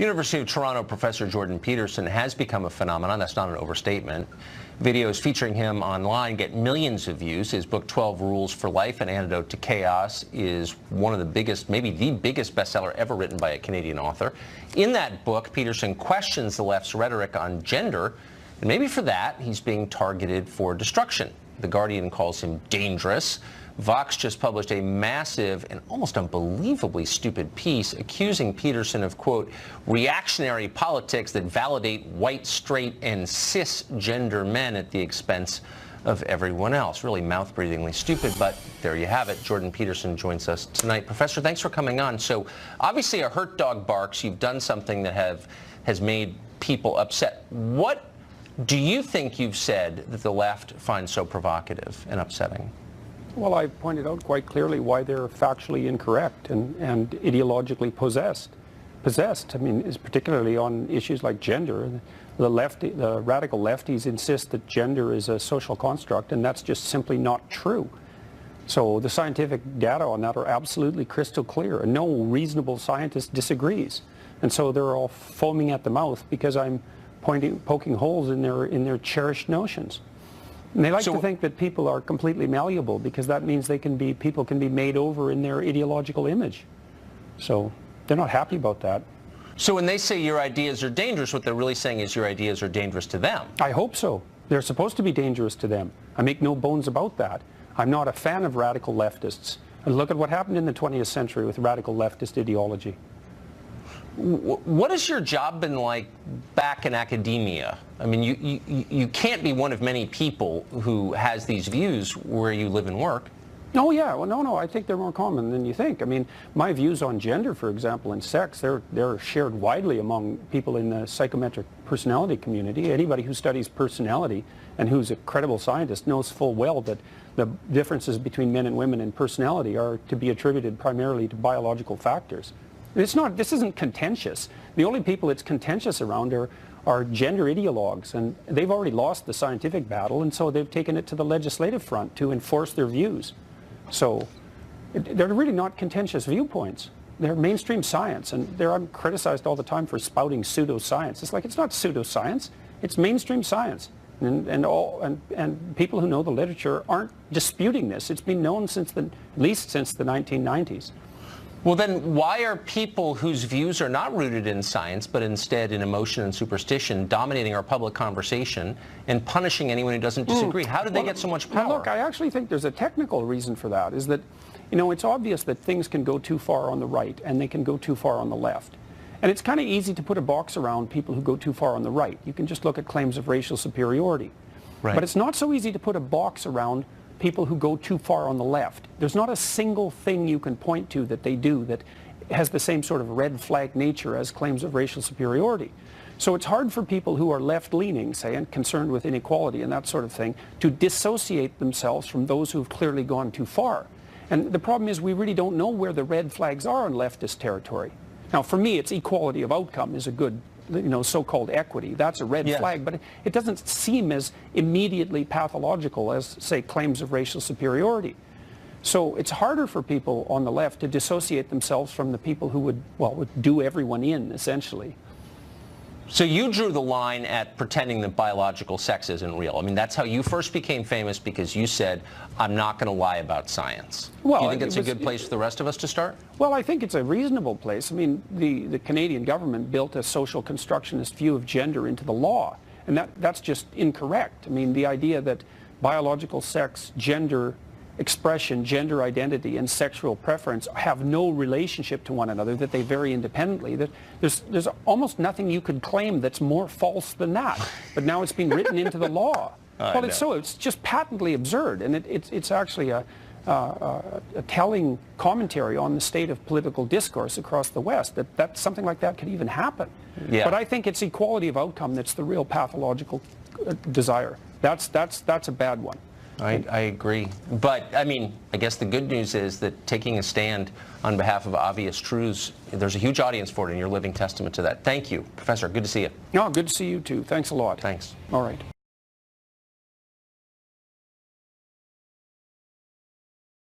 University of Toronto professor Jordan Peterson has become a phenomenon. That's not an overstatement. Videos featuring him online get millions of views. His book, 12 Rules for Life, An Antidote to Chaos, is one of the biggest, maybe the biggest bestseller ever written by a Canadian author. In that book, Peterson questions the left's rhetoric on gender, and maybe for that, he's being targeted for destruction. The Guardian calls him dangerous. Vox just published a massive and almost unbelievably stupid piece accusing Peterson of, quote, reactionary politics that validate white, straight, and cisgender men at the expense of everyone else. Really mouth-breathingly stupid, but there you have it. Jordan Peterson joins us tonight. Professor, thanks for coming on. So obviously a hurt dog barks. You've done something that has made people upset. What do you think you've said that the left finds so provocative and upsetting? Well, I pointed out quite clearly why they're factually incorrect and ideologically possessed. I mean, is particularly on issues like gender. The radical lefties insist that gender is a social construct, and that's just simply not true. So the scientific data on that are absolutely crystal clear, and no reasonable scientist disagrees. And so they're all foaming at the mouth because I'm poking holes in their cherished notions. And they like to think that people are completely malleable because that means people can be made over in their ideological image. So they're not happy about that. So when they say your ideas are dangerous, what they're really saying is your ideas are dangerous to them. I hope so. They're supposed to be dangerous to them. I make no bones about that. I'm not a fan of radical leftists. And look at what happened in the 20th century with radical leftist ideology. What has your job been like back in academia? I mean, you can't be one of many people who has these views where you live and work. Oh yeah, well no, I think they're more common than you think. I mean, my views on gender, for example, and sex, they're shared widely among people in the psychometric personality community. Anybody who studies personality and who's a credible scientist knows full well that the differences between men and women in personality are to be attributed primarily to biological factors. This isn't contentious. The only people it's contentious around are gender ideologues, and they've already lost the scientific battle, and so they've taken it to the legislative front to enforce their views. So they're really not contentious viewpoints. They're mainstream science, and I'm criticized all the time for spouting pseudoscience. It's like, it's not pseudoscience, it's mainstream science. And people who know the literature aren't disputing this. It's been known at least since the 1990s. Well, then why are people whose views are not rooted in science, but instead in emotion and superstition, dominating our public conversation and punishing anyone who doesn't disagree? How did they get so much power? Well, look, I actually think there's a technical reason for that, is that, you know, it's obvious that things can go too far on the right and they can go too far on the left. And it's kind of easy to put a box around people who go too far on the right. You can just look at claims of racial superiority. Right. But it's not so easy to put a box around people who go too far on the left. There's not a single thing you can point to that they do that has the same sort of red flag nature as claims of racial superiority. So it's hard for people who are left-leaning, say, and concerned with inequality and that sort of thing, to dissociate themselves from those who've clearly gone too far. And the problem is we really don't know where the red flags are in leftist territory. Now, for me, it's equality of outcome is a good, you know, so-called equity. That's a red flag, but it doesn't seem as immediately pathological as, say, claims of racial superiority. So it's harder for people on the left to dissociate themselves from the people who would do everyone in, essentially. So you drew the line at pretending that biological sex isn't real. I mean, that's how you first became famous, because you said, I'm not going to lie about science. Well, do you think it's a good place for the rest of us to start? Well, I think it's a reasonable place. I mean, the Canadian government built a social constructionist view of gender into the law, and that's just incorrect. I mean, the idea that biological sex, gender expression, gender identity, and sexual preference have no relationship to one another, that they vary independently, that there's almost nothing you could claim that's more false than that. But now it's been written into the law. Well, it's just patently absurd, and it's actually a telling commentary on the state of political discourse across the West, that something like that could even happen. Yeah. But I think it's equality of outcome that's the real pathological desire. That's a bad one. I agree. But, I mean, I guess the good news is that taking a stand on behalf of obvious truths, there's a huge audience for it, and you're living testament to that. Thank you, Professor. Good to see you. No, good to see you, too. Thanks a lot. Thanks. All right.